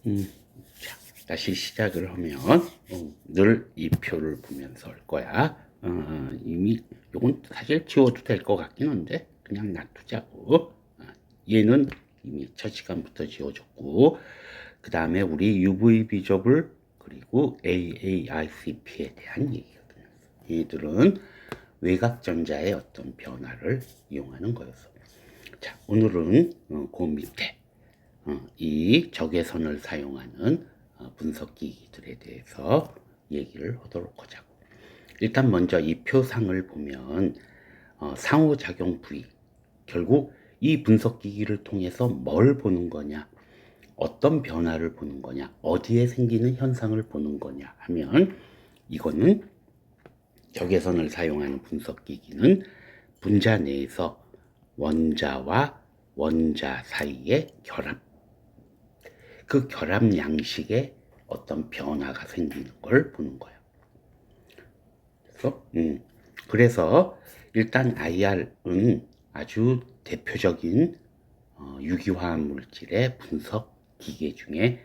자, 다시 시작을 하면 늘 이 표를 보면서 할 거야. 이미 요건 사실 지워도 될 것 같긴 한데 그냥 놔두자고. 얘는 이미 첫 시간부터 지워졌고, 그 다음에 우리 UV 비저블 그리고 AAICP에 대한 얘기거든요. 얘들은 외곽전자의 어떤 변화를 이용하는 거였어. 자, 오늘은 그 밑에 이 적외선을 사용하는 분석기기들에 대해서 얘기를 하도록 하자고. 일단 먼저 이 표상을 보면 상호작용 부위, 결국 이 분석기기를 통해서 뭘 보는 거냐, 어떤 변화를 보는 거냐, 어디에 생기는 현상을 보는 거냐 하면, 이거는 적외선을 사용하는 분석기기는 분자 내에서 원자와 원자 사이의 결합, 그 결합 양식에 어떤 변화가 생기는 걸 보는 거예요. 그래서 일단 IR은 아주 대표적인 유기화학 물질의 분석 기계 중에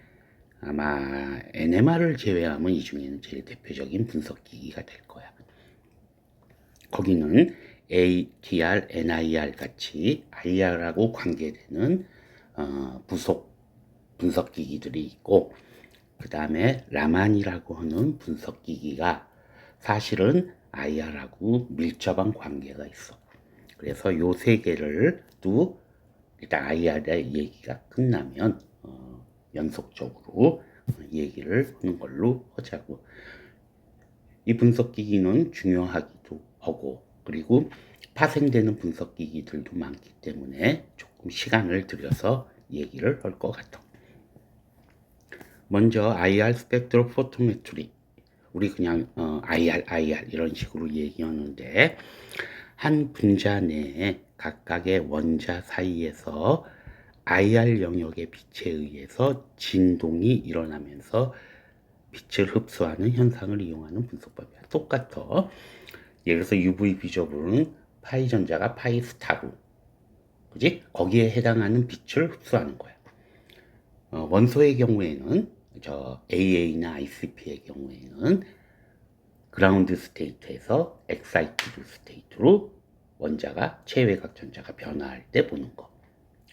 아마 NMR을 제외하면 이 중에는 제일 대표적인 분석 기기가 될 거야. 거기는 ATR, NIR 같이 IR하고 관계되는 부속 분석 기기들이 있고, 그 다음에 라만이라고 하는 분석 기기가 사실은 IR하고 밀접한 관계가 있어. 그래서 요 세 개를 또 일단 IR의 얘기가 끝나면 연속적으로 얘기를 하는 걸로 하자고. 이 분석기기는 중요하기도 하고, 그리고 파생되는 분석기기들도 많기 때문에 조금 시간을 들여서 얘기를 할 것 같아. 먼저 IR 스펙트로포토메트리, 우리 그냥 IR 이런 식으로 얘기하는데, 한 분자 내에 각각의 원자 사이에서 IR 영역의 빛에 의해서 진동이 일어나면서 빛을 흡수하는 현상을 이용하는 분석법이야. 똑같아. 예를 들어서 UV 비저블은 파이 전자가 파이 스타로, 그지? 거기에 해당하는 빛을 흡수하는 거야. 원소의 경우에는 저 AA나 ICP의 경우에는 그라운드 스테이트에서 엑사이티드 스테이트로 원자가 최외곽 전자가 변화할 때 보는 거,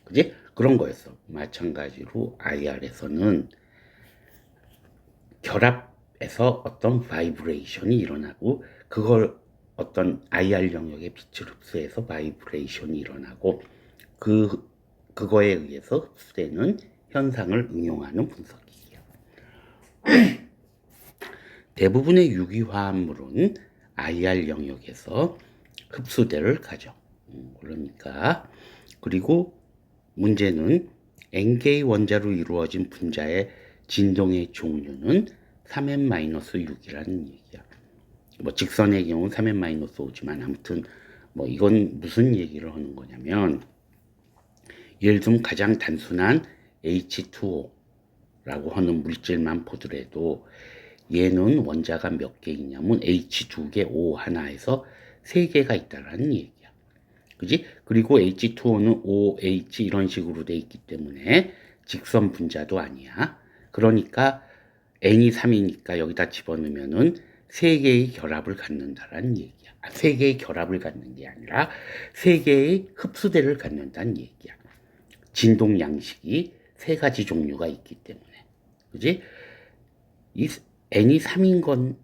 그지? 그런 거였어. 마찬가지로 IR에서는 결합에서 어떤 바이브레이션이 일어나고, 그걸 어떤 IR 영역의 빛을 흡수해서 바이브레이션이 일어나고, 그거에 의해서 흡수되는 현상을 응용하는 분석기기야. 대부분의 유기화합물은 IR 영역에서 흡수대를 가져. 그러니까, 그리고 문제는 N개의 원자로 이루어진 분자의 진동의 종류는 3n-6이라는 얘기야. 뭐 직선의 경우 3n-5지만 아무튼 뭐 이건 무슨 얘기를 하는 거냐면, 예를 들면 가장 단순한 H2O라고 하는 물질만 보더라도 얘는 원자가 몇 개 있냐면 H 2개, O 하나에서 3개가 있다라는 얘기야. 그지? 그리고 H2O는 OH 이런 식으로 돼 있기 때문에 직선 분자도 아니야. 그러니까 N이 3이니까 여기다 집어넣으면은 3개의 결합을 갖는다라는 얘기야. 3개의 결합을 갖는 게 아니라 3개의 흡수대를 갖는다는 얘기야. 진동 양식이 3가지 종류가 있기 때문에. 그지? 이 N이 3인 건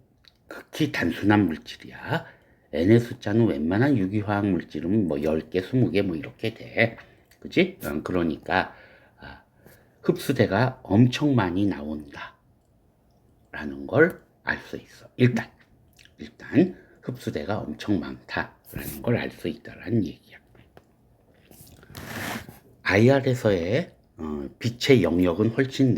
극히 단순한 물질이야. N의 숫자는 웬만한 유기화학 물질은 뭐 10개, 20개 뭐 이렇게 돼. 그지? 그러니까 흡수대가 엄청 많이 나온다 라는 걸 알 수 있어. 일단 흡수대가 엄청 많다라는 걸 알 수 있다라는 얘기야. IR에서의 빛의 영역은 훨씬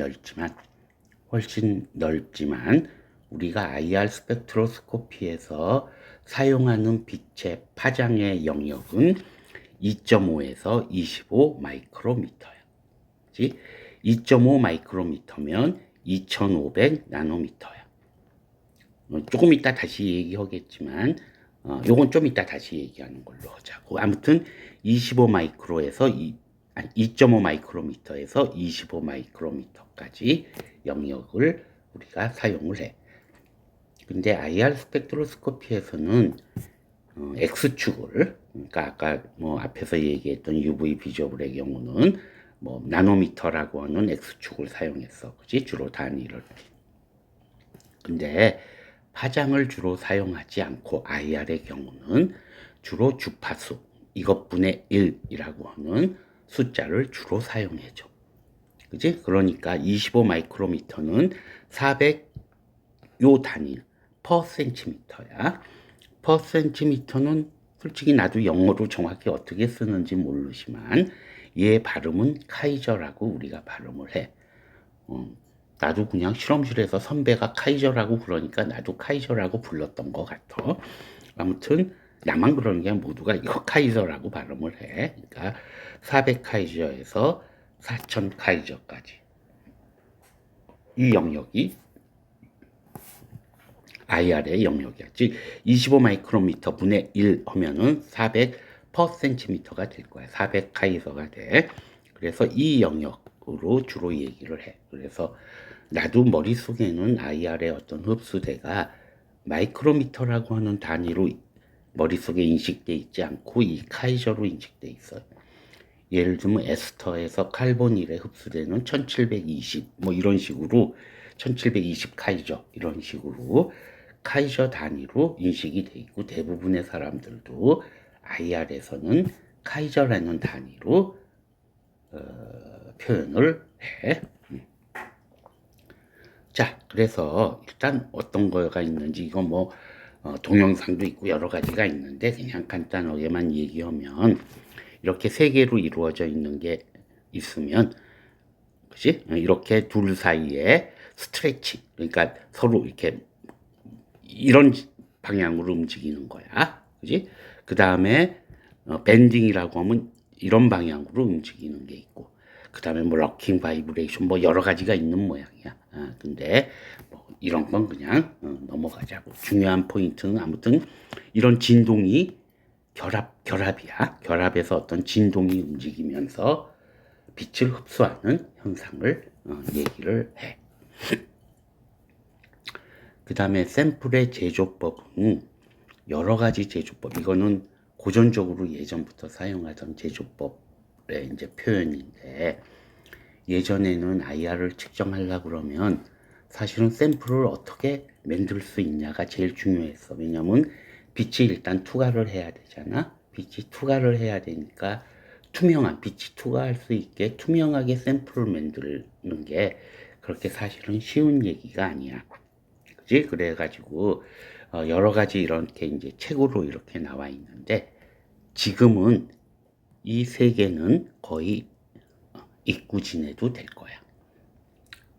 넓지만 우리가 IR 스펙트로스코피에서 사용하는 빛의 파장의 영역은 2.5에서 25 마이크로미터야. 2.5 마이크로미터면 2500 나노미터야. 조금 이따 다시 얘기하겠지만 요건 좀 이따 다시 얘기하는 걸로 하자고. 아무튼 25 마이크로에서 2.5 마이크로미터에서 25 마이크로미터까지 영역을 우리가 사용을 해. 근데 IR 스펙트로스코피에서는 X축을, 그러니까 아까 뭐 앞에서 얘기했던 UV 비저블의 경우는 뭐 나노미터라고 하는 X축을 사용했어. 그지? 주로 단위를. 근데 파장을 주로 사용하지 않고 IR의 경우는 주로 주파수, 이것분의 1이라고 하는 숫자를 주로 사용해줘. 그지? 그러니까 25 마이크로미터는 400, 요 단위, per 센티미터야. per 센티미터는 솔직히 나도 영어로 정확히 어떻게 쓰는지 모르지만 얘 발음은 카이저라고 우리가 발음을 해. 나도 그냥 실험실에서 선배가 카이저라고 그러니까 나도 카이저라고 불렀던 것 같아. 아무튼 나만 그러는 게 아니라 모두가 이거 카이저라고 발음을 해. 그러니까 400 카이저에서 4000 카이저까지 이 영역이 IR의 영역이었지. 25 마이크로미터 분의 1 하면은 400 per 센티미터가 될 거야. 400 카이저가 돼. 그래서 이 영역으로 주로 얘기를 해. 그래서 나도 머릿속에는 IR의 어떤 흡수대가 마이크로미터라고 하는 단위로 머릿속에 인식돼 있지 않고 이 카이저로 인식돼 있어요. 예를 들면 에스터에서 칼보닐에 흡수되는 1720 뭐 이런 식으로 1720 카이저 이런 식으로 카이저 단위로 인식이 돼 있고 대부분의 사람들도 IR에서는 카이저라는 단위로 표현을 해. 자, 그래서 일단 어떤 거가 있는지 이거 뭐 동영상도 있고 여러 가지가 있는데 그냥 간단하게만 얘기하면 이렇게 세 개로 이루어져 있는 게 있으면, 그치? 이렇게 둘 사이에 스트레치, 그러니까 서로 이렇게 이런 방향으로 움직이는 거야, 그치? 그 다음에 밴딩이라고 하면 이런 방향으로 움직이는 게 있고, 그 다음에 뭐 럭킹 바이브레이션 뭐 여러 가지가 있는 모양이야. 근데 뭐 이런 건 그냥 넘어가자고. 중요한 포인트는 아무튼 이런 진동이 결합이야. 결합에서 어떤 진동이 움직이면서 빛을 흡수하는 현상을 얘기를 해. 그 다음에 샘플의 제조법은 여러 가지 제조법. 이거는 고전적으로 예전부터 사용하던 제조법의 이제 표현인데, 예전에는 IR을 측정하려고 그러면 사실은 샘플을 어떻게 만들 수 있냐가 제일 중요했어. 왜냐면 빛이 일단 투과를 해야 되잖아. 빛이 투과를 해야 되니까 투명한 빛이 투과할 수 있게 투명하게 샘플을 만드는 게 그렇게 사실은 쉬운 얘기가 아니야. 그지? 그래가지고 여러 가지 이렇게 이제 책으로 이렇게 나와 있는데 지금은 이 세계는 거의 잊고 지내도 될 거야.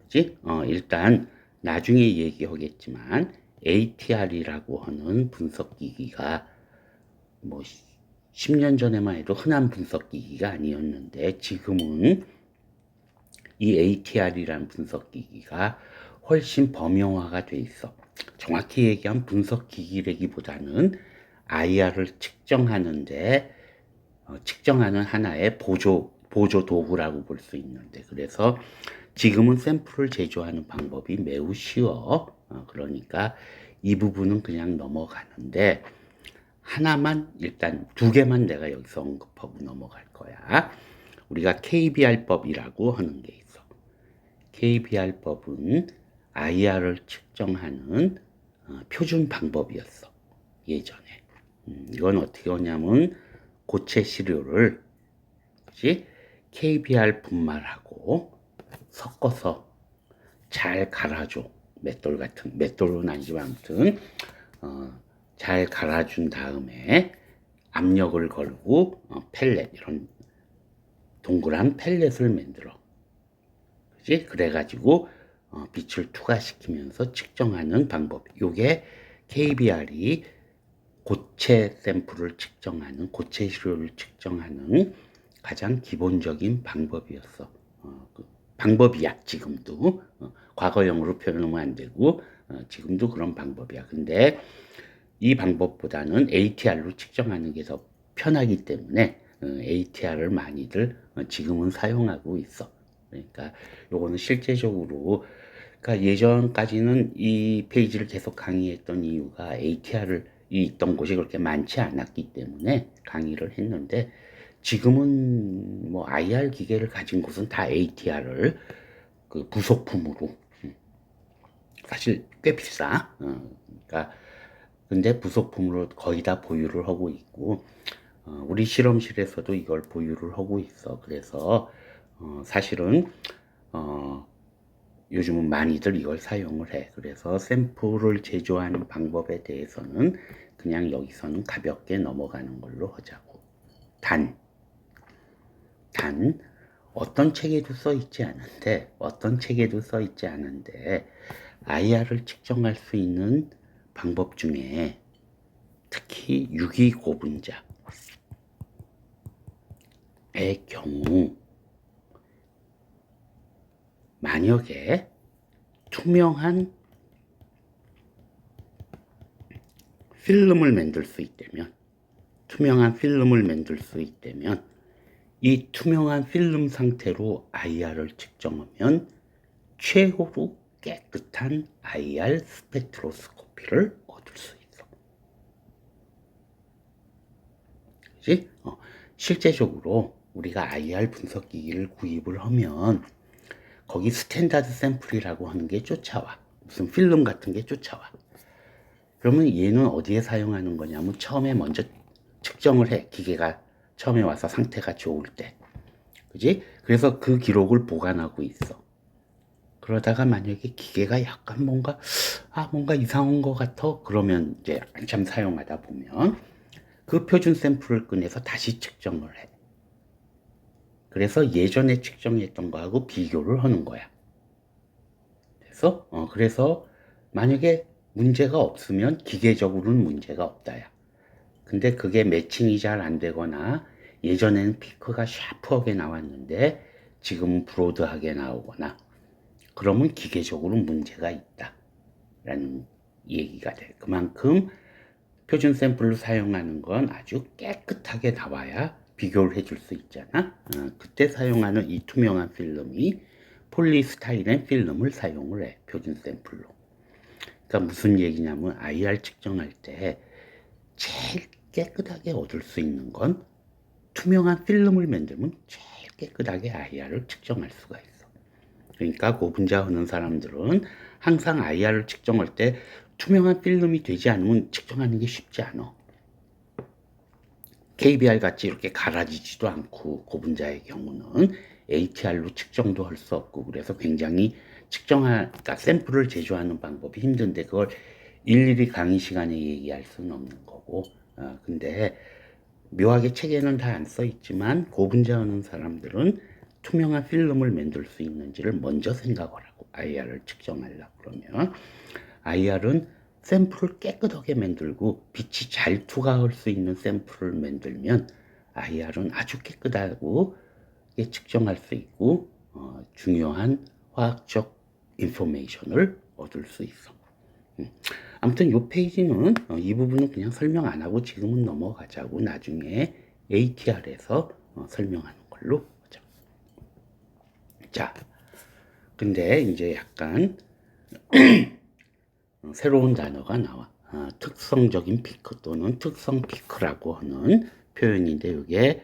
그지? 일단 나중에 얘기하겠지만 ATR이라고 하는 분석기기가 뭐 10년 전에만 해도 흔한 분석기기가 아니었는데 지금은 이 ATR이라는 분석기기가 훨씬 범용화가 돼 있어. 정확히 얘기하면 분석기기라기보다는 IR을 측정하는데 측정하는 하나의 보조 도구라고 볼 수 있는데, 그래서 지금은 샘플을 제조하는 방법이 매우 쉬워. 그러니까 이 부분은 그냥 넘어가는데 하나만 일단 두 개만 내가 여기서 언급하고 넘어갈 거야. 우리가 KBR법이라고 하는 게 있어. KBR법은 IR을 측정하는 표준 방법이었어. 예전에. 이건 어떻게 하냐면 고체 시료를 KBR 분말하고 섞어서 잘 갈아줘. 맷돌은 아니지만 아무튼 잘 갈아준 다음에 압력을 걸고 펠렛, 이런 동그란 펠렛을 만들어. 그지? 그래가지고 빛을 투과시키면서 측정하는 방법. 요게 KBR이 고체 샘플을 측정하는, 고체 시료를 측정하는 가장 기본적인 방법이었어. 방법이야, 지금도. 과거형으로 표현하면 안 되고, 지금도 그런 방법이야. 근데 이 방법보다는 ATR로 측정하는 게 더 편하기 때문에 ATR을 많이들 지금은 사용하고 있어. 그러니까 요거는 실제적으로, 그러니까 예전까지는 이 페이지를 계속 강의했던 이유가 ATR을 있던 곳이 그렇게 많지 않았기 때문에 강의를 했는데, 지금은 뭐 IR 기계를 가진 곳은 다 ATR을 그 부속품으로, 사실 꽤 비싸. 그러니까 근데 부속품으로 거의 다 보유를 하고 있고, 우리 실험실에서도 이걸 보유를 하고 있어. 그래서 사실은 요즘은 많이들 이걸 사용을 해. 그래서 샘플을 제조하는 방법에 대해서는 그냥 여기서는 가볍게 넘어가는 걸로 하자고. 단 어떤 책에도 써 있지 않은데 IR을 측정할 수 있는 방법 중에 특히 유기고분자의 경우, 만약에 투명한 필름을 만들 수 있다면 이 투명한 필름 상태로 IR을 측정하면 최고로 깨끗한 IR 스펙트로스코피를 얻을 수 있어. 그치? 실제적으로 우리가 IR 분석기기를 구입을 하면 거기 스탠다드 샘플이라고 하는 게 쫓아와. 무슨 필름 같은 게 쫓아와. 그러면 얘는 어디에 사용하는 거냐면 처음에 먼저 측정을 해. 기계가 처음에 와서 상태가 좋을 때. 그지? 그래서 그 기록을 보관하고 있어. 그러다가 만약에 기계가 약간 뭔가 이상한 것 같아. 그러면 이제 한참 사용하다 보면 그 표준 샘플을 꺼내서 다시 측정을 해. 그래서 예전에 측정했던 거하고 비교를 하는 거야. 그래서 만약에 문제가 없으면 기계적으로는 문제가 없다야. 근데 그게 매칭이 잘 안 되거나 예전에는 피크가 샤프하게 나왔는데 지금은 브로드하게 나오거나 그러면 기계적으로 문제가 있다 라는 얘기가 돼. 그만큼 표준 샘플을 사용하는 건 아주 깨끗하게 나와야 비교를 해줄 수 있잖아. 그때 사용하는 이 투명한 필름이 폴리스타이렌 필름을 사용을 해. 표준 샘플로. 그러니까 무슨 얘기냐면 IR 측정할 때 제일 깨끗하게 얻을 수 있는 건 투명한 필름을 만들면 제일 깨끗하게 IR을 측정할 수가 있어. 그러니까 고분자 하는 사람들은 항상 IR을 측정할 때 투명한 필름이 되지 않으면 측정하는 게 쉽지 않아. KBR 같이 이렇게 갈아지지도 않고 고분자의 경우는 ATR로 측정도 할 수 없고 그래서 굉장히 그러니까 샘플을 제조하는 방법이 힘든데 그걸 일일이 강의 시간에 얘기할 수는 없는 거고. 근데 묘하게 책에는 다 안 써 있지만 고분자 하는 사람들은 투명한 필름을 만들 수 있는지를 먼저 생각을 하고 IR을 측정하려고 그러면 IR은 샘플을 깨끗하게 만들고 빛이 잘 투과할 수 있는 샘플을 만들면 IR은 아주 깨끗하고 측정할 수 있고 중요한 화학적 인포메이션을 얻을 수 있어. 아무튼 이 페이지는 이 부분은 그냥 설명 안 하고 지금은 넘어가자고 나중에 ATR에서 설명하는 걸로 하자. 자, 근데 이제 약간 새로운 단어가 나와. 특성적인 피크 또는 특성 피크라고 하는 표현인데 이게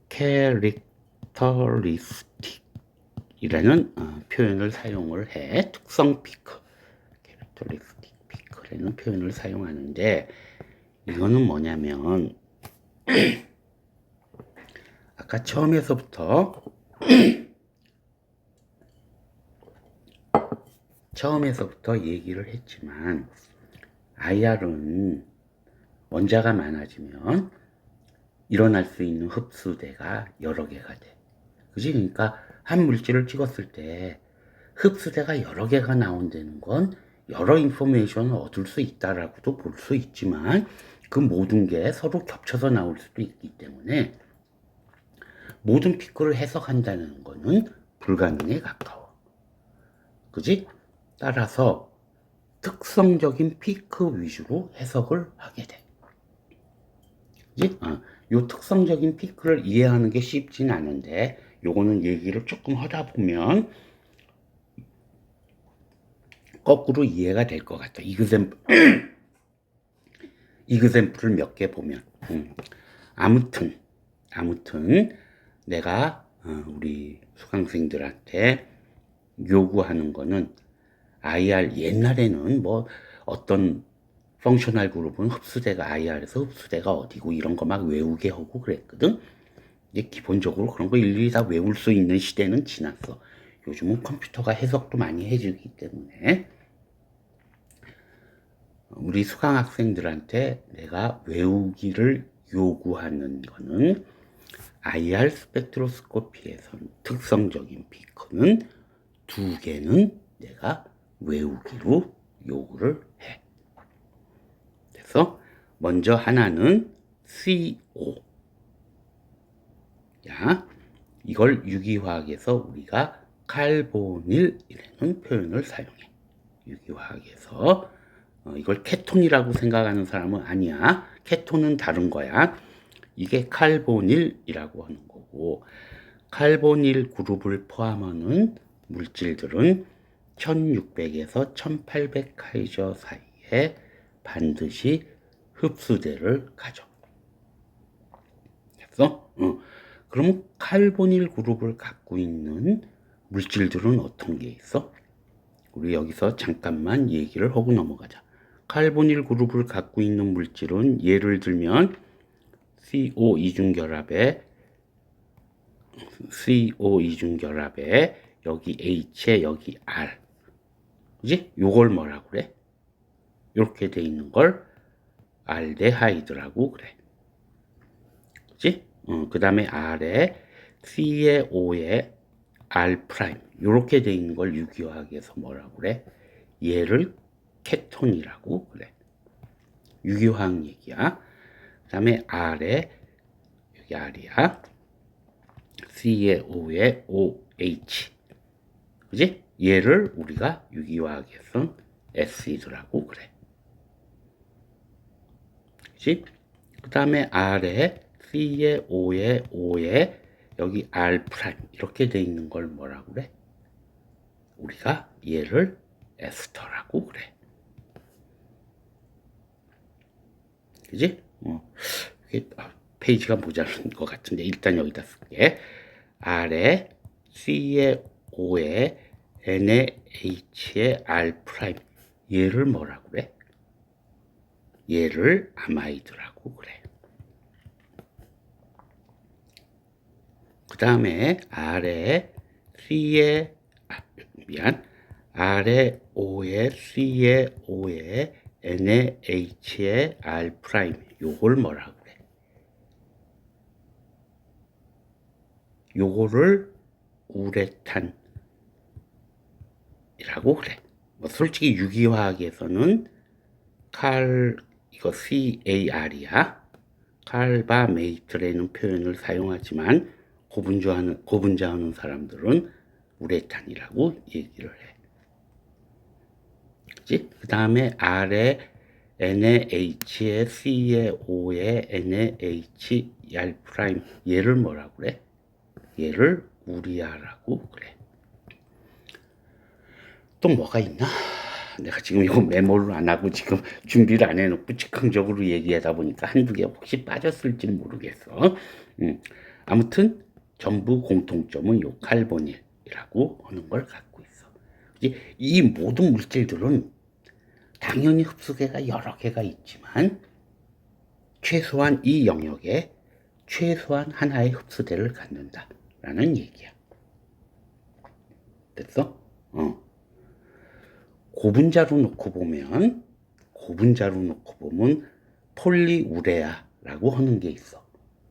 캐릭터리스틱이라는 표현을 사용을 해. 특성 피크, 캐릭터리스틱 피크라는 표현을 사용하는데 이거는 뭐냐면 아까 처음에서부터 얘기를 했지만 IR은 원자가 많아지면 일어날 수 있는 흡수대가 여러 개가 돼. 그지? 그러니까 한 물질을 찍었을 때 흡수대가 여러 개가 나온다는 건 여러 인포메이션을 얻을 수 있다라고도 볼 수 있지만 그 모든 게 서로 겹쳐서 나올 수도 있기 때문에 모든 피크를 해석한다는 거는 불가능에 가까워. 그지? 따라서 특성적인 피크 위주로 해석을 하게 돼. 그지? 요 특성적인 피크를 이해하는 게 쉽진 않은데 요거는 얘기를 조금 하다 보면 거꾸로 이해가 될 것 같아. 이그샘플을 몇 개 보면 아무튼 내가 우리 수강생들한테 요구하는 거는 IR 옛날에는 뭐 어떤 펑셔널 그룹은 흡수대가 IR에서 흡수대가 어디고 이런 거 막 외우게 하고 그랬거든. 이제 기본적으로 그런 거 일일이 다 외울 수 있는 시대는 지났어. 요즘은 컴퓨터가 해석도 많이 해주기 때문에 우리 수강 학생들한테 내가 외우기를 요구하는 거는 IR 스펙트로스코피에서 특성적인 피크는 두 개는 내가 외우기로 요구를 해. 그래서 먼저 하나는 CO. 야, 이걸 유기화학에서 우리가 칼보닐이라는 표현을 사용해. 유기화학에서 이걸 케톤이라고 생각하는 사람은 아니야. 케톤은 다른 거야. 이게 칼보닐이라고 하는 거고, 칼보닐 그룹을 포함하는 물질들은 1600에서 1800 카이저 사이에 반드시 흡수대를 가져. 됐어? 그러면 칼보닐 그룹을 갖고 있는 물질들은 어떤 게 있어? 우리 여기서 잠깐만 얘기를 하고 넘어가자. 칼보닐 그룹을 갖고 있는 물질은 예를 들면 CO 이중결합에 여기 H에 여기 R. 그지? 요걸 뭐라고 그래? 이렇게 돼 있는 걸 알데하이드라고 그래. 그지? 그 다음에 R에 C에 O에 R 프라임. 요렇게 돼 있는 걸 유기화학에서 뭐라고 그래? 얘를 케톤이라고 그래. 유기화학 얘기야. 그 다음에 R에 여기 R이야. C에 O에 OH. 그지? 얘를 우리가 유기화학에서는 에시드라고 그래. 그지? 그 다음에 R에 C에 O에 O에 여기 R 프라임 이렇게 돼 있는 걸 뭐라고 그래? 우리가 얘를 에스터라고 그래. 그지? 이게 페이지가 모자란 것 같은데 일단 여기다 쓸게. R에 C에 O에 N에 H에 R 프라임 얘를 뭐라고 그래? 얘를 아마이드라고 그래. 그 다음에 R에 C에 R에 O에 C에 O에 N에 H에 R 프라임 요걸 뭐라고 그래? 요거를 우레탄이라고 그래. 뭐 솔직히 유기화학에서는 이거 CAR이야. 칼바메이트라는 표현을 사용하지만 고분자하는 사람들은 우레탄이라고 얘기를 해. 그치? 그 다음에 R에 N에 H에 C에 O에 N에 H R 프라임 얘를 뭐라고 그래? 얘를 우리아라고 그래. 또 뭐가 있나? 내가 지금 이거 메모를 안 하고 지금 준비를 안 해놓고 즉흥적으로 얘기하다 보니까 한두 개 혹시 빠졌을지 모르겠어. 아무튼 전부 공통점은 요 칼보닐이라고 하는 걸 갖고 있어. 이 모든 물질들은 당연히 흡수계가 여러 개가 있지만 최소한 이 영역에 최소한 하나의 흡수대를 갖는다라는 얘기야. 됐어? 고분자로 놓고 보면 폴리우레아라고 하는 게 있어.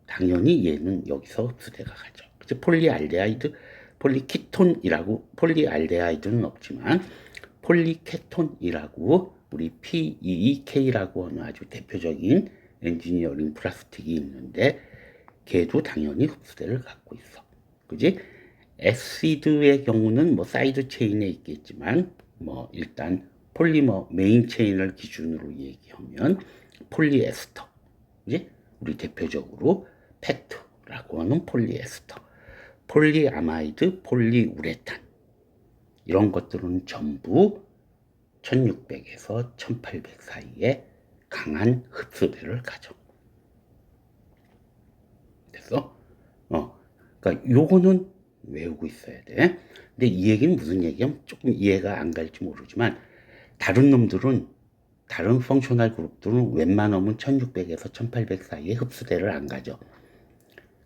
당연히 얘는 여기서 흡수대가 가죠. 그치? 폴리알데하이드, 폴리알데하이드는 없지만 폴리케톤이라고 우리 PEEK라고 하는 아주 대표적인 엔지니어링 플라스틱이 있는데 걔도 당연히 흡수대를 갖고 있어. 그지? 에시드의 경우는 뭐 사이드 체인에 있겠지만 뭐 일단 폴리머 메인 체인을 기준으로 얘기하면 폴리에스터. 그지? 우리 대표적으로 팩트라고 하는 폴리에스터, 폴리아마이드, 폴리우레탄 이런 것들은 전부 1600에서 1800 사이에 강한 흡수대를 가져. 됐어? 그러니까 요거는 외우고 있어야 돼. 근데 이 얘기는 무슨 얘기냐면 조금 이해가 안 갈지 모르지만 다른 놈들은 다른 펑셔널 그룹들은 웬만하면 1600에서 1800 사이에 흡수대를 안 가져.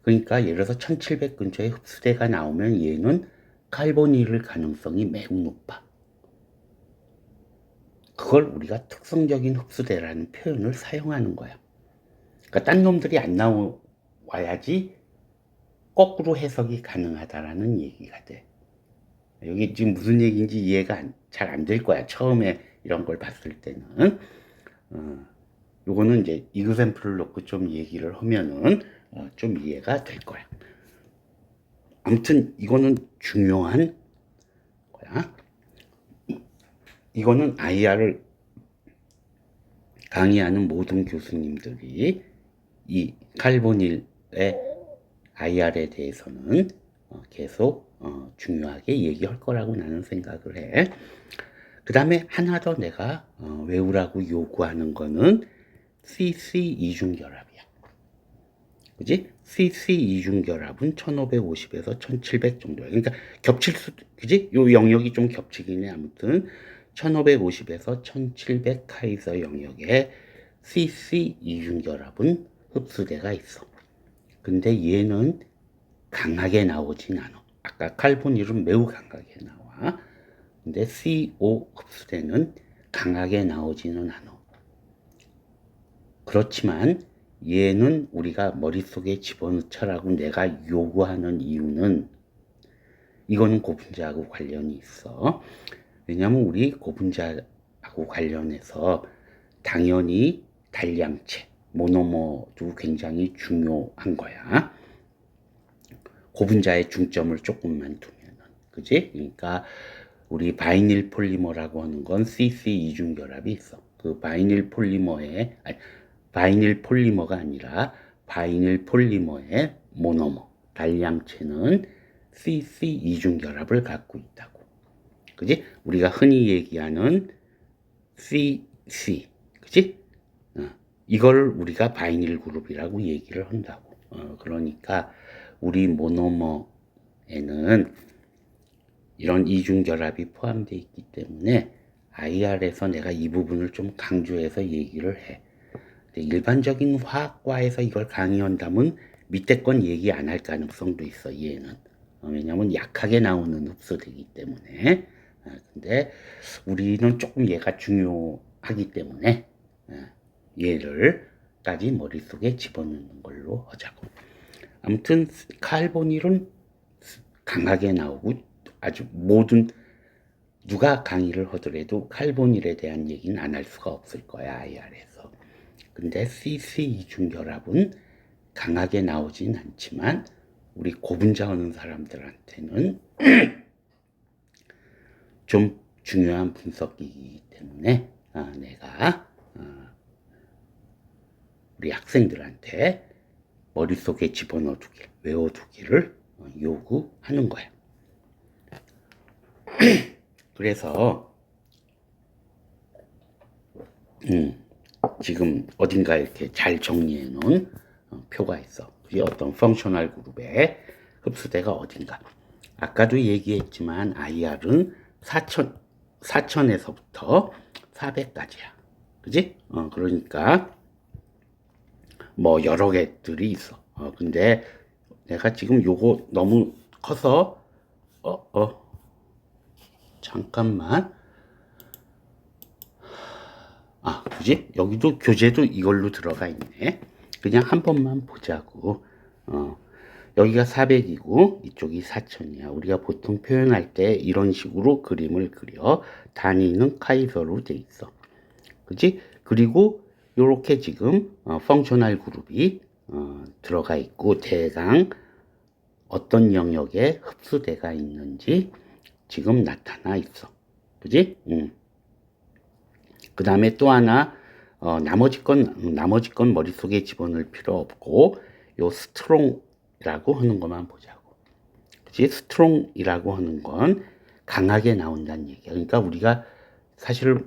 그러니까 예를 들어서 1700 근처에 흡수대가 나오면 얘는 칼보닐일 가능성이 매우 높아. 그걸 우리가 특성적인 흡수대라는 표현을 사용하는 거야. 그러니까 딴 놈들이 안 나와야지 거꾸로 해석이 가능하다라는 얘기가 돼. 여기 지금 무슨 얘기인지 이해가 잘 안 될 거야. 처음에 이런 걸 봤을 때는. 요거는 이제 이그샘플을 놓고 좀 얘기를 하면은 좀 이해가 될 거야. 아무튼 이거는 중요한 거야. 이거는 IR을 강의하는 모든 교수님들이 이 칼보닐의 IR에 대해서는 계속 중요하게 얘기할 거라고 나는 생각을 해. 그 다음에 하나 더 내가 외우라고 요구하는 거는 CC 이중결합이야. 그지? CC 이중결합은 1550에서 1700 정도야. 그러니까 겹칠 수도, 그지? 요 영역이 좀 겹치긴 해. 아무튼 1550에서 1700 카이서 영역에 CC 이중결합은 흡수대가 있어. 근데 얘는 강하게 나오진 않아. 아까 칼보닐은 매우 강하게 나와. 근데 CO 흡수대는 강하게 나오지는 않아. 그렇지만 얘는 우리가 머릿속에 집어넣자라고 내가 요구하는 이유는 이거는 고분자하고 관련이 있어. 왜냐면 우리 고분자하고 관련해서 당연히 단량체, 모노머도 굉장히 중요한 거야. 고분자의 중점을 조금만 두면은. 그지? 그러니까 우리 바이닐 폴리머라고 하는 건 CC 이중결합이 있어. 그 바이닐 폴리머가 아니라 바이닐 폴리머의 모노머, 단량체는 CC 이중결합을 갖고 있다고. 그지? 우리가 흔히 얘기하는 CC, 그지? 이걸 우리가 바이닐 그룹이라고 얘기를 한다고. 그러니까 우리 모노머에는 이런 이중결합이 포함되어 있기 때문에 IR에서 내가 이 부분을 좀 강조해서 얘기를 해. 일반적인 화학과에서 이걸 강의한다면 밑에 건 얘기 안 할 가능성도 있어. 얘는 왜냐하면 약하게 나오는 흡수되기 때문에. 근데 우리는 조금 얘가 중요하기 때문에 얘를까지 머릿속에 집어넣는 걸로 하자고. 아무튼 칼보닐은 강하게 나오고 아주 모든 누가 강의를 하더라도 칼보닐에 대한 얘기는 안 할 수가 없을 거야, IR에서. 근데 CC 이중결합은 강하게 나오진 않지만 우리 고분자 하는 사람들한테는 좀 중요한 분석이기 때문에 내가 우리 학생들한테 머릿속에 집어넣어두길, 외워두기를 요구하는 거야. 그래서 지금 어딘가 이렇게 잘 정리해 놓은 표가 있어. 그게 어떤 펑셔널 그룹의 흡수대가 어딘가. 아까도 얘기했지만 IR은 4000에서부터 400까지야. 그지? 그러니까 뭐 여러 개들이 있어. 근데 내가 지금 요거 너무 커서 잠깐만. 그지? 여기도 교재도 이걸로 들어가 있네. 그냥 한 번만 보자고. 여기가 400이고 이쪽이 4000이야. 우리가 보통 표현할 때 이런 식으로 그림을 그려. 단위는 카이저로 돼 있어. 그지? 그리고 요렇게 지금 펑셔널 그룹이 들어가 있고 대강 어떤 영역에 흡수대가 있는지 지금 나타나 있어. 그지? 그 다음에 또 하나 나머지 건 머릿속에 집어넣을 필요 없고, 요 스트롱이라고 하는 것만 보자고. 그치? 스트롱이라고 하는 건 강하게 나온다는 얘기야. 그러니까 우리가 사실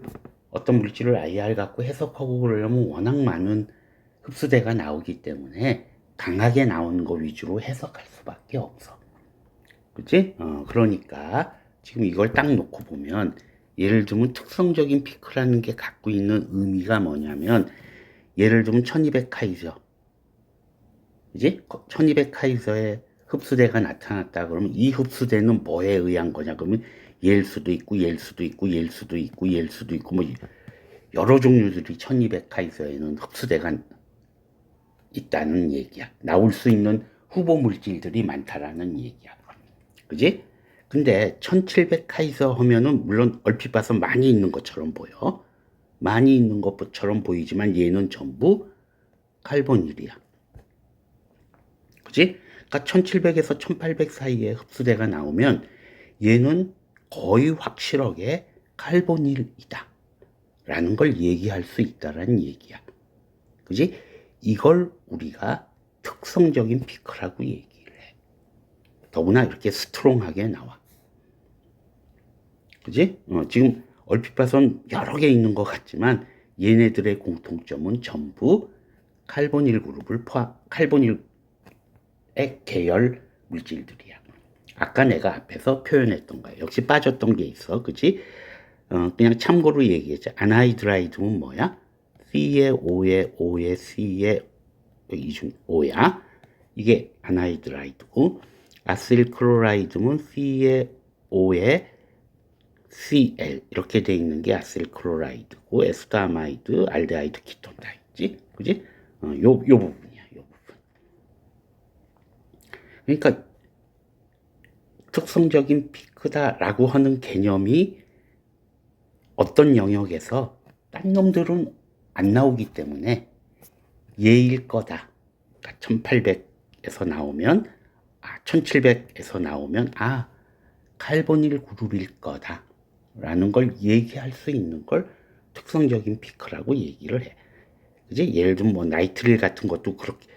어떤 물질을 IR 갖고 해석하고 그러려면 워낙 많은 흡수대가 나오기 때문에 강하게 나오는 거 위주로 해석할 수밖에 없어. 그치? 그러니까 지금 이걸 딱 놓고 보면, 예를 들면 특성적인 피크라는 게 갖고 있는 의미가 뭐냐면, 예를 들면 1200 카이저, 그지? 1200 카이저의 흡수대가 나타났다 그러면 이 흡수대는 뭐에 의한 거냐 그러면 얘일 수도 있고 얘일 수도 있고 얘일 수도 있고 얘일 수도 있고 뭐 여러 종류들이 1200 카이저에는 흡수대가 있다는 얘기야. 나올 수 있는 후보 물질들이 많다라는 얘기야. 그지? 근데 1700 카이저 하면은 물론 얼핏 봐서 많이 있는 것처럼 보여. 많이 있는 것처럼 보이지만 얘는 전부 칼보닐이야. 그지? 그러니까 1700에서 1800 사이에 흡수대가 나오면 얘는 거의 확실하게 칼보닐이다 라는 걸 얘기할 수 있다라는 얘기야. 그지? 이걸 우리가 특성적인 피크라고 얘기를 해. 더구나 이렇게 스트롱하게 나와. 그지? 지금 얼핏 봐선 여러 개 있는 것 같지만 얘네들의 공통점은 전부 칼보닐 그룹을 칼보닐의 계열 물질들이야. 아까 내가 앞에서 표현했던 거야. 역시 빠졌던 게 있어. 그지? 그냥 참고로 얘기했지. 아나이드라이드는 뭐야? C의 O의 O의 C의 이중 O야. 이게 아나이드라이드고, 아실클로라이드는 C의 O의 Cl 이렇게 돼 있는 게 아실클로라이드고, 에스타마이드, 알데하이드, 키톤 다 있지. 그지? 요 부분이야. 요 부분. 그러니까 특성적인 피크다라고 하는 개념이 어떤 영역에서 딴 놈들은 안 나오기 때문에 얘일 거다. 그러니까 1800에서 나오면 1700에서 나오면 칼보닐 그룹일 거다 라는 걸 얘기할 수 있는 걸 특성적인 피크라고 얘기를 해. 그지? 예를 들면 뭐 나이트릴 같은 것도 그렇게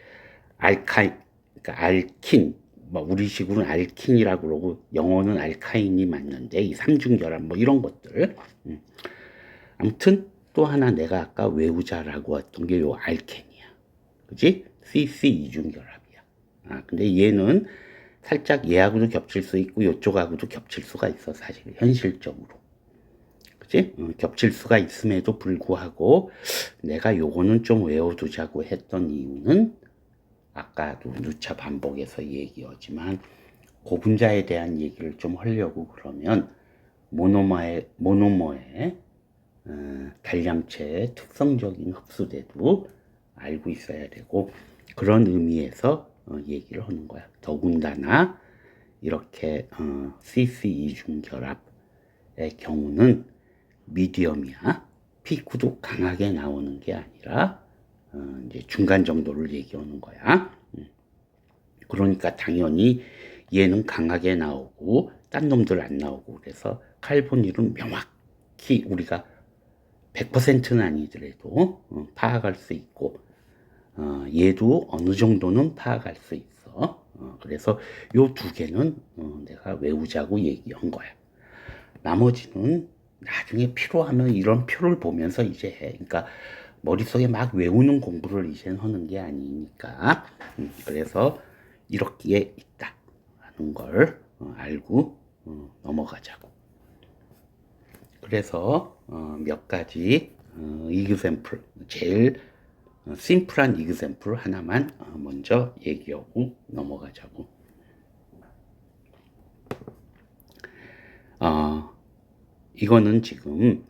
그러니까 알킨, 뭐 우리식으로는 알킨이라고 그러고 영어는 알카인이 맞는데 이 삼중결합 뭐 이런 것들. 아무튼 또 하나 내가 아까 외우자라고 했던 게 요 알켄이야. 그지? CC 이중결합이야. 근데 얘는 살짝 얘하고도 겹칠 수 있고 요쪽하고도 겹칠 수가 있어. 사실 현실적으로. 그지? 겹칠 수가 있음에도 불구하고 내가 요거는 좀 외워두자고 했던 이유는 아까도 누차 반복해서 얘기하지만 고분자에 대한 얘기를 좀 하려고 그러면 모노머의 단량체의 특성적인 흡수대도 알고 있어야 되고, 그런 의미에서 얘기를 하는 거야. 더군다나 이렇게 CC 이중 결합의 경우는 미디엄이야. 피크도 강하게 나오는 게 아니라 이제 중간 정도를 얘기하는 거야. 그러니까 당연히 얘는 강하게 나오고 딴 놈들 안 나오고, 그래서 칼보닐은 명확히 우리가 100%는 아니더라도 파악할 수 있고, 얘도 어느 정도는 파악할 수 있어. 그래서 요 두 개는 내가 외우자고 얘기한 거야. 나머지는 나중에 필요하면 이런 표를 보면서 이제 해. 그러니까 머릿속에 막 외우는 공부를 이제는 하는 게 아니니까. 그래서 이렇게 있다라는 걸 알고 넘어가자고. 그래서 몇 가지 이그샘플, 제일 심플한 이그샘플 하나만 먼저 얘기하고 넘어가자고. 이거는 지금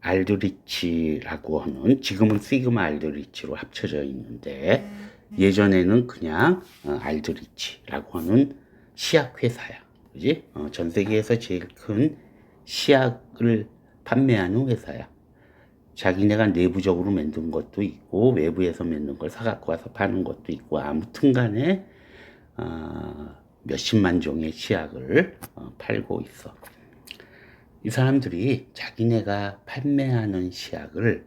알드리치라고 하는, 지금은 시그마 알드리치로 합쳐져 있는데 예전에는 그냥 알드리치라고 하는 시약 회사야. 그지? 전 세계에서 제일 큰 시약을 판매하는 회사야. 자기네가 내부적으로 만든 것도 있고 외부에서 만든 걸 사갖고 와서 파는 것도 있고, 아무튼 간에 몇십만 종의 시약을 팔고 있어. 이 사람들이 자기네가 판매하는 시약을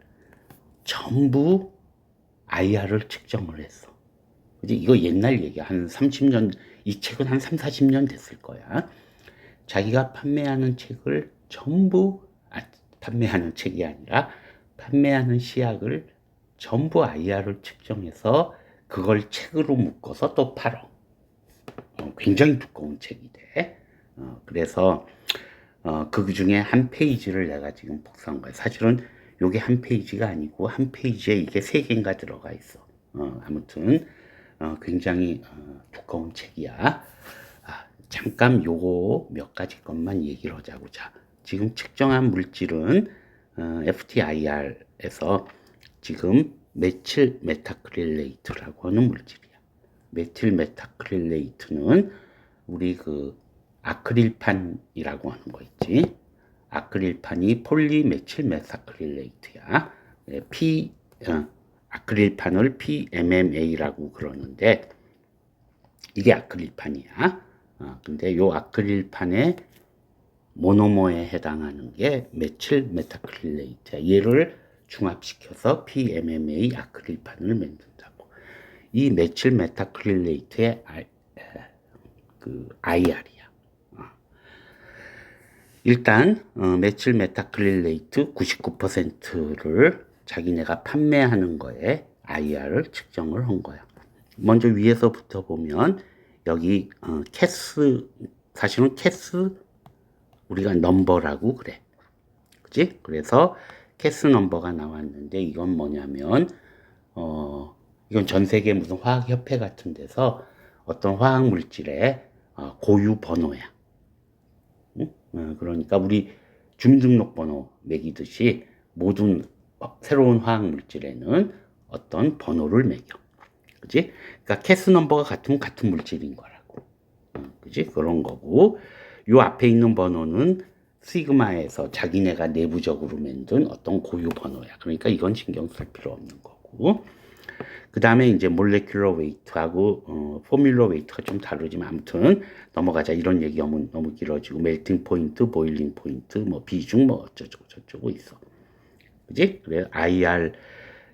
전부 IR을 측정을 했어. 그지? 이거 옛날 얘기야. 한 30년, 이 책은 한 3, 40년 됐을 거야. 자기가 판매하는 책을 전부, 판매하는 책이 아니라 판매하는 시약을 전부 IR을 측정해서 그걸 책으로 묶어서 또 팔어. 굉장히 두꺼운 책이 돼. 그래서 그 중에 한 페이지를 내가 지금 복사한 거야. 사실은 요게 한 페이지가 아니고 한 페이지에 이게 3개인가 들어가 있어. 아무튼 굉장히 두꺼운 책이야. 잠깐 요거 몇 가지 것만 얘기를 하자고. 자, 지금 측정한 물질은 FTIR에서 지금 메칠 메타크릴레이트라고 하는 물질이야. 메틸 메타크릴레이트는 우리 그 아크릴판이라고 하는 거 있지. 아크릴판이 폴리메칠 메타크릴레이트야. 아크릴판을 PMMA라고 그러는데 이게 아크릴판이야. 근데 요 아크릴판의 모노머에 해당하는 게 메칠 메타크릴레이트야. 얘를 중합시켜서 PMMA 아크릴판을 만든다고. 이 메칠 메타크릴레이트의 IR이야. 일단 메칠 메타크릴레이트 99%를 자기네가 판매하는 거에 IR을 측정을 한 거야. 먼저 위에서부터 보면 여기 캐스, 사실은 캐스 우리가 넘버라고 그래. 그치? 그래서 캐스 넘버가 나왔는데 이건 뭐냐면 이건 전 세계 무슨 화학협회 같은 데서 어떤 화학 물질의 고유 번호야. 그러니까 우리 주민등록번호 매기듯이 모든 새로운 화학 물질에는 어떤 번호를 매겨. 그지? 그러니까 캐스 넘버가 같으면 같은 물질인 거라고. 그지? 그런 거고. 요 앞에 있는 번호는 시그마에서 자기네가 내부적으로 만든 어떤 고유 번호야. 그러니까 이건 신경 쓸 필요 없는 거고. 그 다음에 이제 몰레큘러 웨이트하고 포뮬러 웨이트가 좀 다르지만 아무튼 넘어가자. 이런 얘기하면 너무 길어지고 멜팅 포인트, 보일링 포인트, 뭐 비중 뭐 어쩌고 저쩌고 있어. 그지? 그래 IR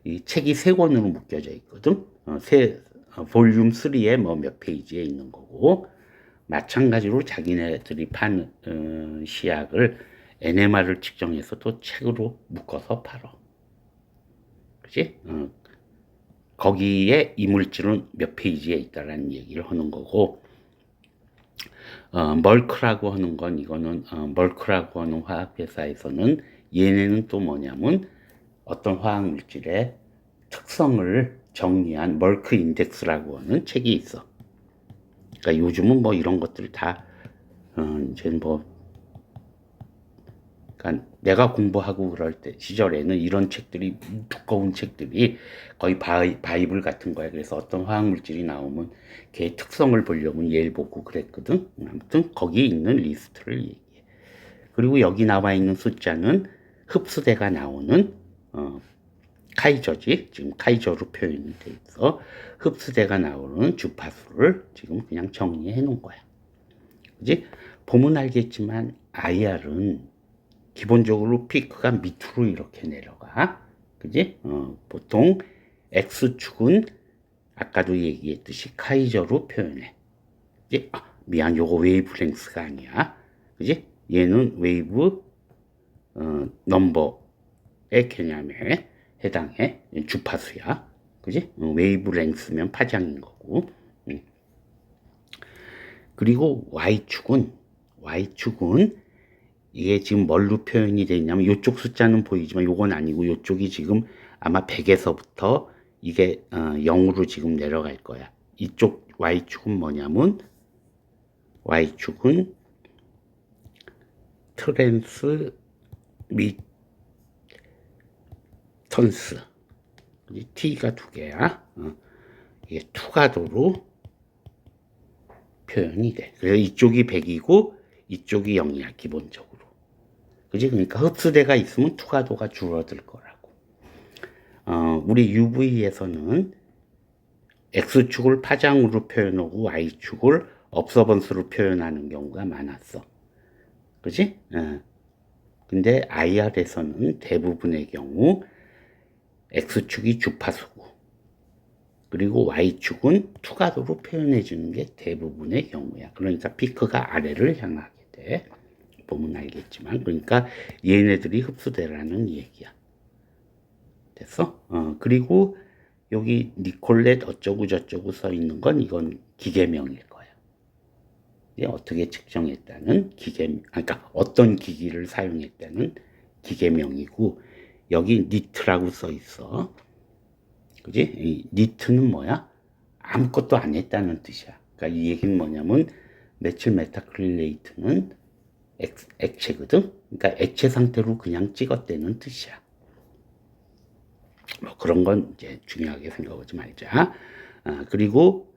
이 책이 3권으로 묶여져 있거든. 볼륨 3에 뭐 몇 페이지에 있는 거고 마찬가지로 자기네들이 판 시약을 NMR을 측정해서 또 책으로 묶어서 팔어. 그지? 거기에 이 물질은 몇 페이지에 있다라는 얘기를 하는 거고, 멀크라고 하는 건 이거는 멀크라고 하는 화학회사에서는 얘네는 또 뭐냐면 어떤 화학 물질의 특성을 정리한 멀크 인덱스라고 하는 책이 있어. 그러니까 요즘은 뭐 이런 것들 다 이제 뭐 그러니까 내가 공부하고 그럴 때 시절에는 이런 책들이 두꺼운 책들이 거의 바이블 같은 거야. 그래서 어떤 화학 물질이 나오면 걔 특성을 보려면 얘를 보고 그랬거든. 아무튼 거기에 있는 리스트를 얘기해. 그리고 여기 나와 있는 숫자는 흡수대가 나오는 카이저지. 지금 카이저로 표현이 돼 있어. 흡수대가 나오는 주파수를 지금 그냥 정리해 놓은 거야. 그지? 보면 알겠지만 IR은 기본적으로 피크가 밑으로 이렇게 내려가. 그지? 보통 X축은 아까도 얘기했듯이 카이저로 표현해. 그지? 미안, 요거 웨이브랭스가 아니야. 그지? 얘는 웨이브 넘버의 개념에 해당해. 주파수야. 그지? 웨이브랭스면 파장인 거고. 그리고 Y축은 이게 지금 뭘로 표현이 되어 있냐면 이쪽 숫자는 보이지만 요건 아니고 이쪽이 지금 아마 100에서부터 이게 0으로 지금 내려갈 거야. 이쪽 Y축은 뭐냐면 Y축은 트랜스 미턴스 T가 2개야. 이게 투가도로 표현이 돼. 그래서 이쪽이 100이고 이쪽이 0이야 기본적으로. 그지? 그러니까 흡수대가 있으면 투과도가 줄어들 거라고. 우리 UV에서는 X축을 파장으로 표현하고 Y축을 업서번스로 표현하는 경우가 많았어. 그지? 근데 IR에서는 대부분의 경우 X축이 주파수고, 그리고 Y축은 투과도로 표현해 주는 게 대부분의 경우야. 그러니까 피크가 아래를 향하게 돼. 보면 알겠지만, 그러니까 얘네들이 흡수되라는 얘기야. 됐어? 그리고 여기 니콜렛 어쩌고 저쩌고 써 있는 건 이건 기계명일 거야. 이게 어떻게 측정했다는 그러니까 어떤 기기를 사용했다는 기계명이고, 여기 니트라고 써 있어. 그지? 이 니트는 뭐야? 아무것도 안 했다는 뜻이야. 그러니까 이 얘기는 뭐냐면 메칠 메타크릴레이트는 액체거든. 그러니까 액체 상태로 그냥 찍었다는 뜻이야. 뭐 그런 건 이제 중요하게 생각하지 말자. 그리고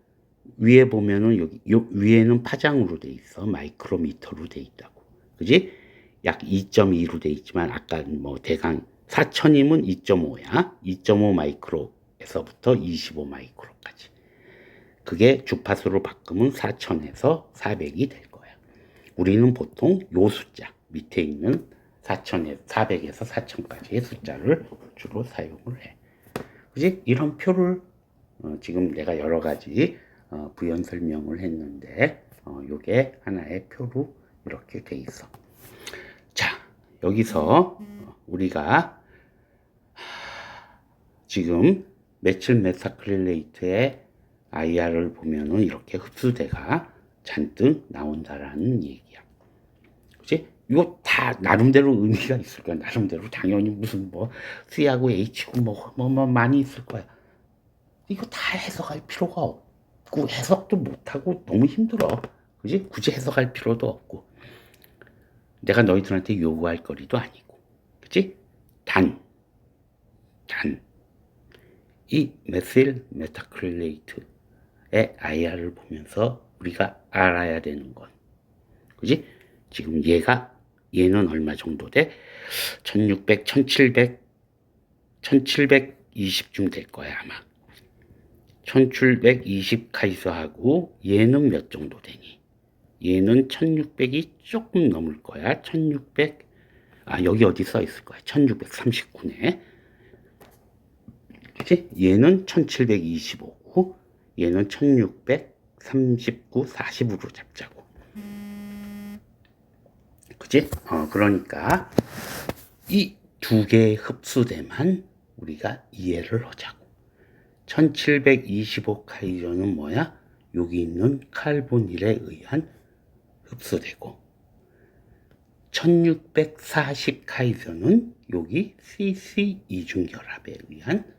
위에 보면은 여기 위에는 파장으로 돼 있어. 마이크로미터로 돼 있다고. 그지? 약 2.2로 돼 있지만 아까 뭐 대강 4000이면 2.5야. 2.5 마이크로에서부터 25 마이크로까지. 그게 주파수로 바꾸면 4000에서 400이 될 거야. 우리는 보통 요 숫자 밑에 있는 400에서 4000까지의 숫자를 주로 사용을 해. 그지? 이런 표를 지금 내가 여러 가지 부연 설명을 했는데 요게 하나의 표로 이렇게 돼 있어. 자, 여기서 우리가 지금 메칠 메타크릴레이트의 IR을 보면은 이렇게 흡수대가 잔뜩 나온다라는 얘기야. 그치? 이거 다 나름대로 의미가 있을 거야. 나름대로 당연히 무슨 뭐 C하고 H고 뭐 많이 있을 거야. 이거 다 해석할 필요가 없고 해석도 못하고 너무 힘들어. 그지? 굳이 해석할 필요도 없고 내가 너희들한테 요구할 거리도 아니고. 그치? 이 메실 메타크릴레이트의 IR을 보면서 우리가 알아야 되는 건, 그지? 지금 얘는 얼마 정도 돼? 1600, 1700, 1720쯤 될 거야, 아마. 1720 카이스하고 얘는 몇 정도 되니? 얘는 1600이 조금 넘을 거야. 1600, 여기 어디 써 있을 거야. 1639네. 그치? 얘는 1725고, 얘는 1639, 40으로 잡자고. 그치? 그러니까, 이 두 개의 흡수대만 우리가 이해를 하자고. 1725 카이저는 뭐야? 여기 있는 칼보닐에 의한 흡수되고, 1640 카이저는 여기 CC 이중결합에 의한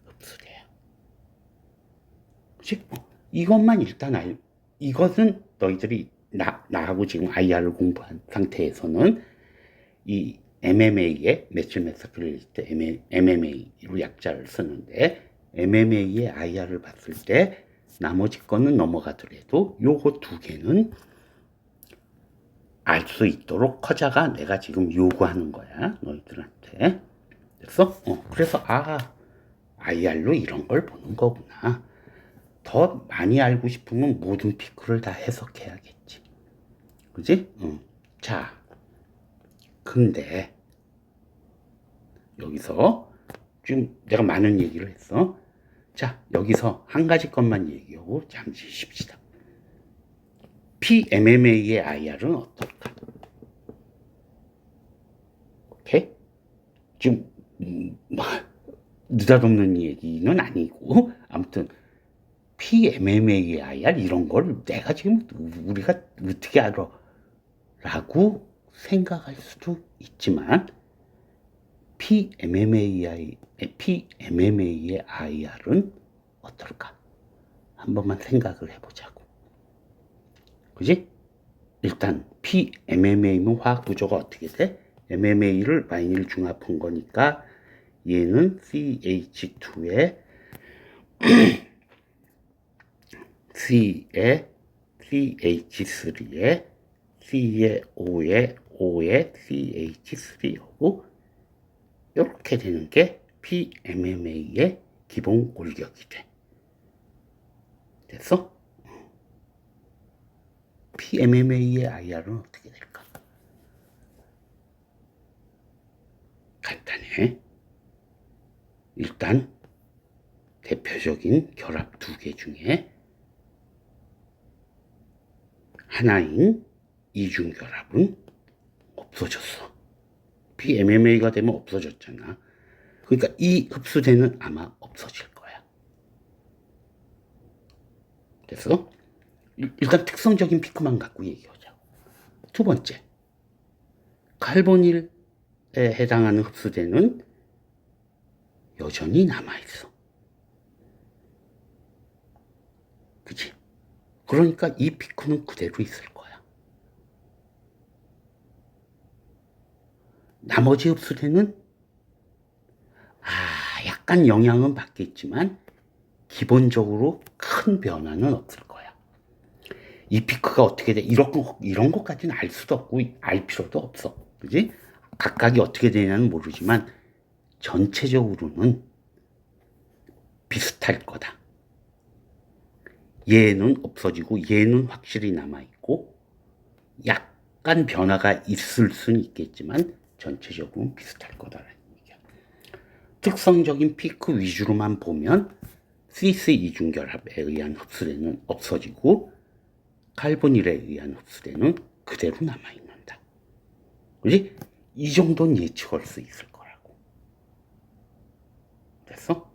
흡수돼요. 그치? 이것만 일단 이것은 너희들이 나하고 지금 IR을 공부한 상태에서는 이 MMA의 메칠 메타크릴레이트 MMA로 약자를 쓰는데 MMA의 IR을 봤을 때 나머지 거는 넘어가더라도 요거 두 개는 알 수 있도록 커자가 내가 지금 요구하는 거야 너희들한테. 됐어? 그래서 IR로 이런 걸 보는 거구나. 더 많이 알고 싶으면 모든 피크를 다 해석해야겠지. 그지? 자, 근데 여기서 지금 내가 많은 얘기를 했어. 자, 여기서 한 가지 것만 얘기하고 잠시 쉽시다. PMMA의 IR은 어떨까? 오케이? 지금 느닷없는 얘기는 아니고 아무튼 PMMA의 IR 이런 걸 내가 지금 우리가 어떻게 알아? 라고 생각할 수도 있지만 PMMA의 IR은 어떨까? 한 번만 생각을 해보자고. 그지? 일단 PMMA면 화학 구조가 어떻게 돼? MMA를 마이닐 중합한 거니까 얘는 CH2에 C에 CH3에 C에 O에 CH3하고 이렇게 되는 게 PMMA의 기본 골격이 돼. 됐어? PMMA의 IR은 어떻게 될까? 간단해. 일단 대표적인 결합 두 개 중에 하나인 이중결합은 없어졌어. PMMA가 되면 없어졌잖아. 그러니까 이 흡수대는 아마 없어질 거야. 그래서 일단 특성적인 피크만 갖고 얘기하자. 두 번째, 칼보닐에 해당하는 흡수대는 여전히 남아있어. 그치? 그러니까 이 피크는 그대로 있을 거야. 나머지 흡수대는 약간 영향은 받겠지만 기본적으로 큰 변화는 없을 거야. 이 피크가 어떻게 돼? 이런 것까지는 알 수도 없고 알 필요도 없어. 그지? 각각이 어떻게 되냐는 모르지만 전체적으로는 비슷할 거다. 얘는 없어지고 얘는 확실히 남아있고 약간 변화가 있을 수는 있겠지만 전체적으로는 비슷할 거다라는 얘기야. 특성적인 피크 위주로만 보면 시스 이중결합에 의한 흡수대는 없어지고 칼보닐에 의한 흡수대는 그대로 남아있는다. 그지? 이 정도는 예측할 수 있을 거라고. 됐어?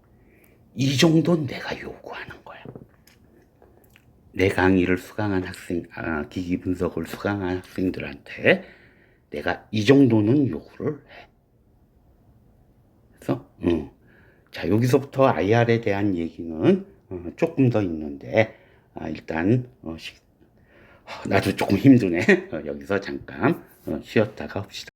이 정도는 내가 요구하는 거야. 내 강의를 수강한 기기 분석을 수강한 학생들한테 내가 이 정도는 요구를 해. 그래서, 자, 여기서부터 IR에 대한 얘기는 조금 더 있는데, 일단, 나도 조금 힘드네. 여기서 잠깐 쉬었다가 합시다.